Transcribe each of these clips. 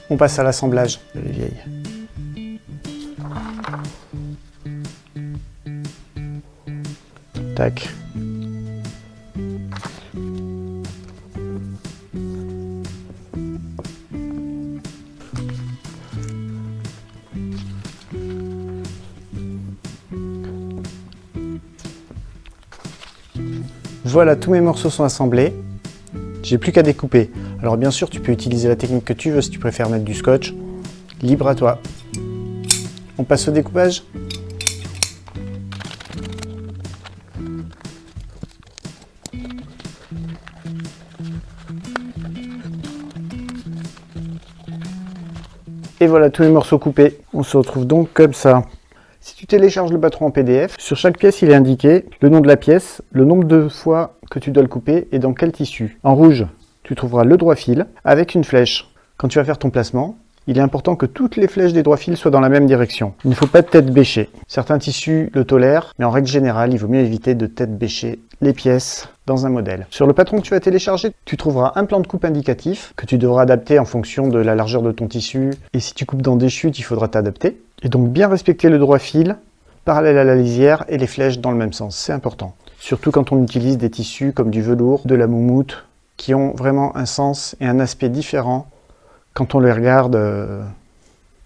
On passe à l'assemblage de les vieilles. Tac. Voilà, tous mes morceaux sont assemblés. J'ai plus qu'à découper. Alors bien sûr, tu peux utiliser la technique que tu veux si tu préfères mettre du scotch. Libre à toi. On passe au découpage. Et voilà, tous les morceaux coupés. On se retrouve donc comme ça. Si tu télécharges le patron en PDF, sur chaque pièce, il est indiqué le nom de la pièce, le nombre de fois que tu dois le couper et dans quel tissu. En rouge, tu trouveras le droit fil avec une flèche. Quand tu vas faire ton placement, il est important que toutes les flèches des droits fils soient dans la même direction. Il ne faut pas de tête bêchée. Certains tissus le tolèrent, mais en règle générale, il vaut mieux éviter de tête bêcher les pièces dans un modèle. Sur le patron que tu vas télécharger, tu trouveras un plan de coupe indicatif que tu devras adapter en fonction de la largeur de ton tissu. Et si tu coupes dans des chutes, il faudra t'adapter. Et donc bien respecter le droit fil, parallèle à la lisière et les flèches dans le même sens. C'est important. Surtout quand on utilise des tissus comme du velours, de la moumoute, qui ont vraiment un sens et un aspect différent quand on les regarde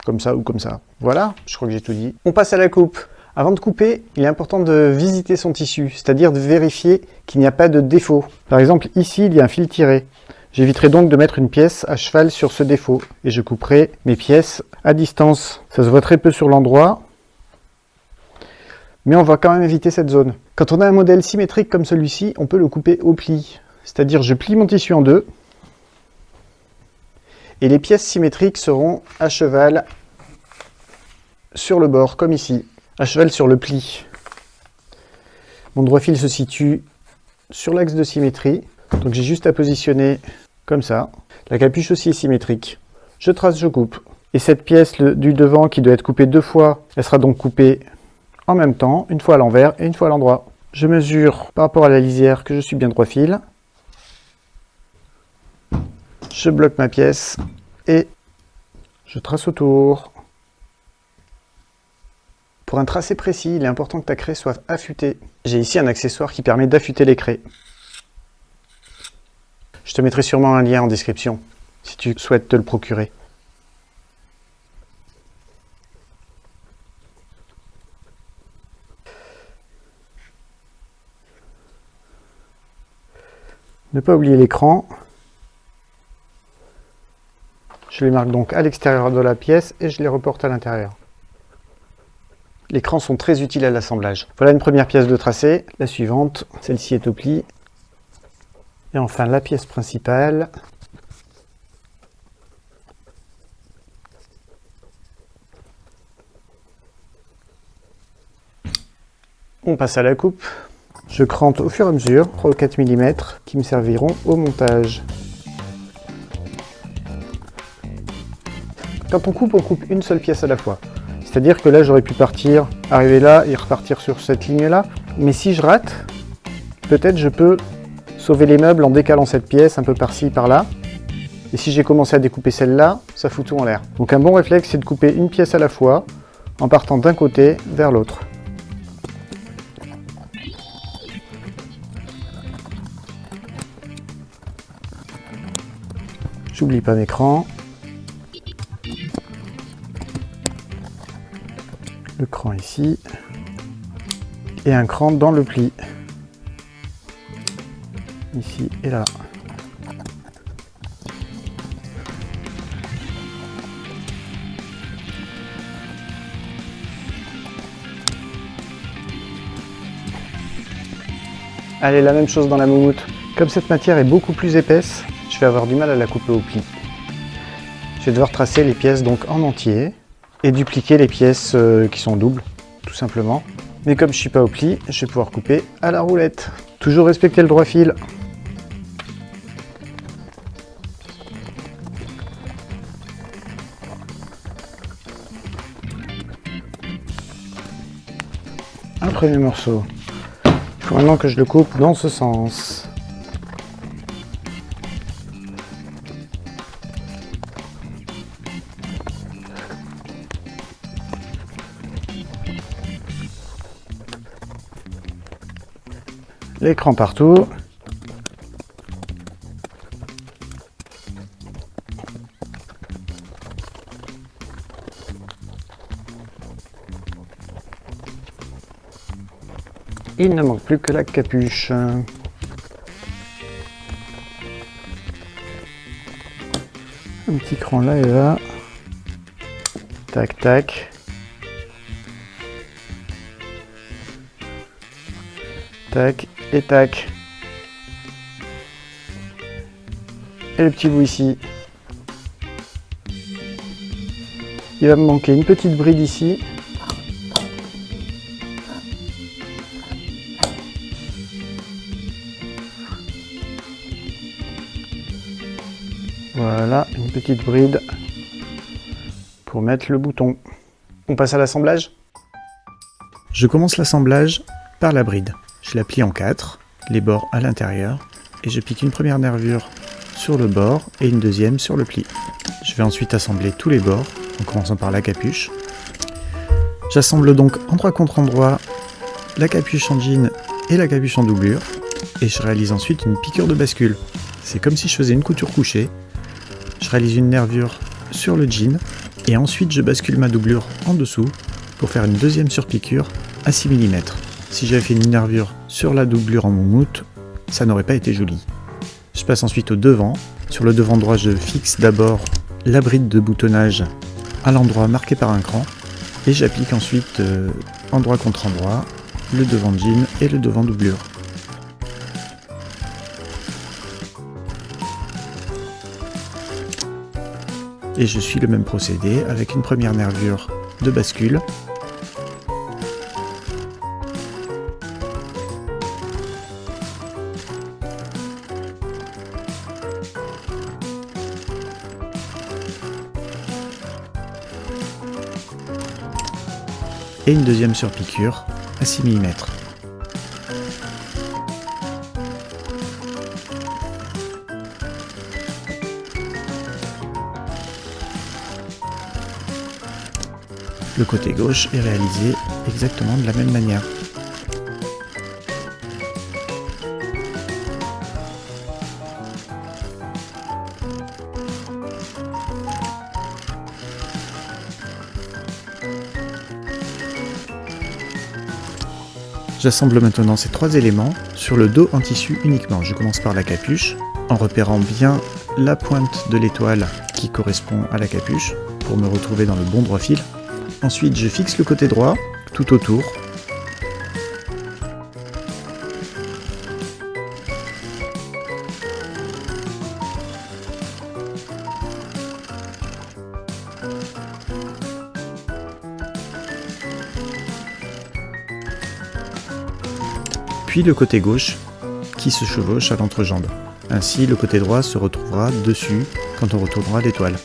comme ça ou comme ça. Voilà, je crois que j'ai tout dit. On passe à la coupe. Avant de couper, il est important de visiter son tissu, c'est-à-dire de vérifier qu'il n'y a pas de défaut. Par exemple, ici, il y a un fil tiré. J'éviterai donc de mettre une pièce à cheval sur ce défaut et je couperai mes pièces à distance. Ça se voit très peu sur l'endroit, mais on va quand même éviter cette zone. Quand on a un modèle symétrique comme celui-ci, on peut le couper au pli. C'est-à-dire je plie mon tissu en deux et les pièces symétriques seront à cheval sur le bord, comme ici, à cheval sur le pli. Mon droit fil se situe sur l'axe de symétrie, donc j'ai juste à positionner comme ça. La capuche aussi est symétrique. Je trace, je coupe. Et cette pièce du devant qui doit être coupée deux fois, elle sera donc coupée en même temps, une fois à l'envers et une fois à l'endroit. Je mesure par rapport à la lisière que je suis bien droit fil. Je bloque ma pièce et je trace autour. Pour un tracé précis, il est important que ta craie soit affûtée. J'ai ici un accessoire qui permet d'affûter les craies. Je te mettrai sûrement un lien en description si tu souhaites te le procurer. Ne pas oublier l'écran. Je les marque donc à l'extérieur de la pièce et je les reporte à l'intérieur. Les crans sont très utiles à l'assemblage. Voilà une première pièce de tracé. La suivante, celle-ci est au pli. Et enfin la pièce principale. On passe à la coupe. Je crante au fur et à mesure, 3 ou 4 mm, qui me serviront au montage. Quand on coupe une seule pièce à la fois. C'est-à-dire que là, j'aurais pu partir, arriver là et repartir sur cette ligne-là. Mais si je rate, peut-être je peux sauver les meubles en décalant cette pièce un peu par-ci, par-là. Et si j'ai commencé à découper celle-là, ça fout tout en l'air. Donc un bon réflexe, c'est de couper une pièce à la fois, en partant d'un côté vers l'autre. J'oublie pas mes crans. Le cran ici. Et un cran dans le pli. Ici et là. Allez, la même chose dans la moumoute. Comme cette matière est beaucoup plus épaisse, je vais avoir du mal à la couper au pli. Je vais devoir tracer les pièces donc en entier et dupliquer les pièces qui sont doubles, tout simplement. Mais comme je ne suis pas au pli, je vais pouvoir couper à la roulette. Toujours respecter le droit fil. Un premier morceau. Il faut maintenant que je le coupe dans ce sens. l'écran partout. Il ne manque plus que la capuche. Un petit cran là et là. Tac, tac. Tac et tac. Et le petit bout ici. Il va me manquer une petite bride ici. Voilà, une petite bride pour mettre le bouton. On passe à l'assemblage. Je commence l'assemblage par la bride. Je la plie en 4, les bords à l'intérieur, et je pique une première nervure sur le bord et une deuxième sur le pli. Je vais ensuite assembler tous les bords, en commençant par la capuche. J'assemble donc endroit contre endroit la capuche en jean et la capuche en doublure, et je réalise ensuite une piqûre de bascule. C'est comme si je faisais une couture couchée. Je réalise une nervure sur le jean, et ensuite je bascule ma doublure en dessous pour faire une deuxième surpiqûre à 6 mm. Si j'avais fait une nervure sur la doublure en moumoute, ça n'aurait pas été joli. Je passe ensuite au devant. Sur le devant droit, je fixe d'abord la bride de boutonnage à l'endroit marqué par un cran, et j'applique ensuite endroit contre endroit le devant jean et le devant doublure. Et je suis le même procédé avec une première nervure de bascule, et une deuxième surpiqûre à 6 mm. Le côté gauche est réalisé exactement de la même manière. J'assemble maintenant ces trois éléments sur le dos en tissu uniquement. Je commence par la capuche, en repérant bien la pointe de l'étoile qui correspond à la capuche, pour me retrouver dans le bon droit fil. Ensuite, je fixe le côté droit, tout autour. Puis le côté gauche qui se chevauche à l'entrejambe. Ainsi, le côté droit se retrouvera dessus quand on retournera l'étoile.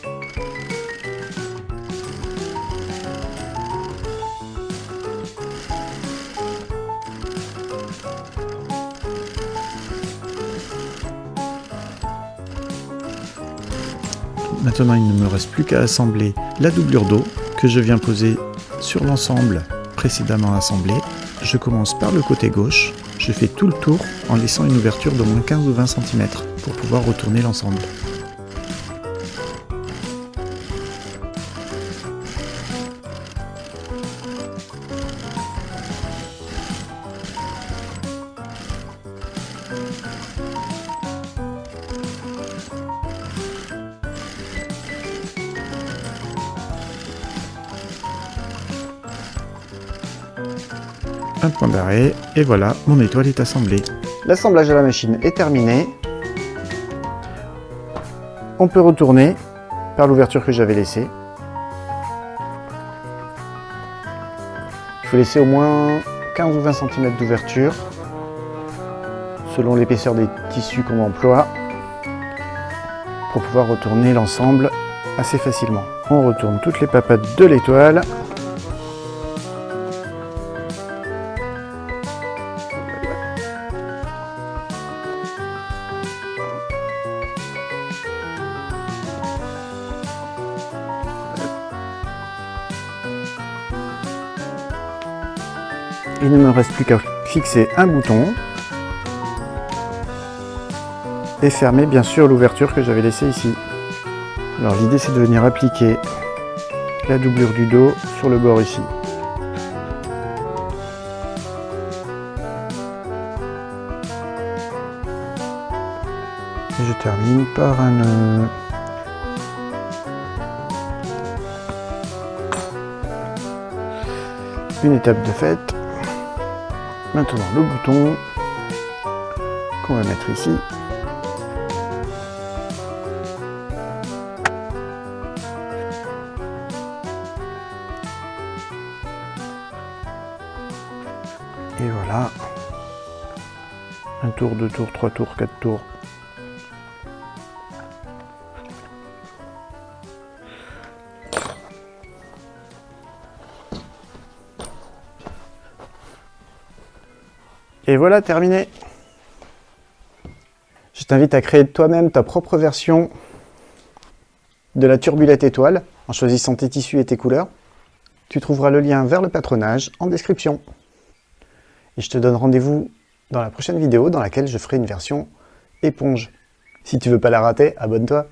Maintenant, il ne me reste plus qu'à assembler la doublure dos que je viens poser sur l'ensemble précédemment assemblé. Je commence par le côté gauche, je fais tout le tour en laissant une ouverture d'au moins 15 ou 20 cm pour pouvoir retourner l'ensemble. Un point d'arrêt, et voilà, mon étoile est assemblée. L'assemblage à la machine est terminé. On peut retourner par l'ouverture que j'avais laissée. Il faut laisser au moins 15 ou 20 cm d'ouverture, selon l'épaisseur des tissus qu'on emploie, pour pouvoir retourner l'ensemble assez facilement. On retourne toutes les papates de l'étoile. Il ne me reste plus qu'à fixer un bouton. et fermer bien sûr l'ouverture que j'avais laissée ici. Alors l'idée c'est de venir appliquer la doublure du dos sur le bord ici. Et je termine par un nœud. Une étape de faite. Maintenant le bouton qu'on va mettre ici. Et voilà. Un tour, deux tours, trois tours, quatre tours. Et voilà, terminé. Je t'invite à créer toi-même ta propre version de la turbulette étoile en choisissant tes tissus et tes couleurs. Tu trouveras le lien vers le patronage en description. Et je te donne rendez-vous dans la prochaine vidéo dans laquelle je ferai une version éponge. Si tu veux pas la rater, abonne-toi.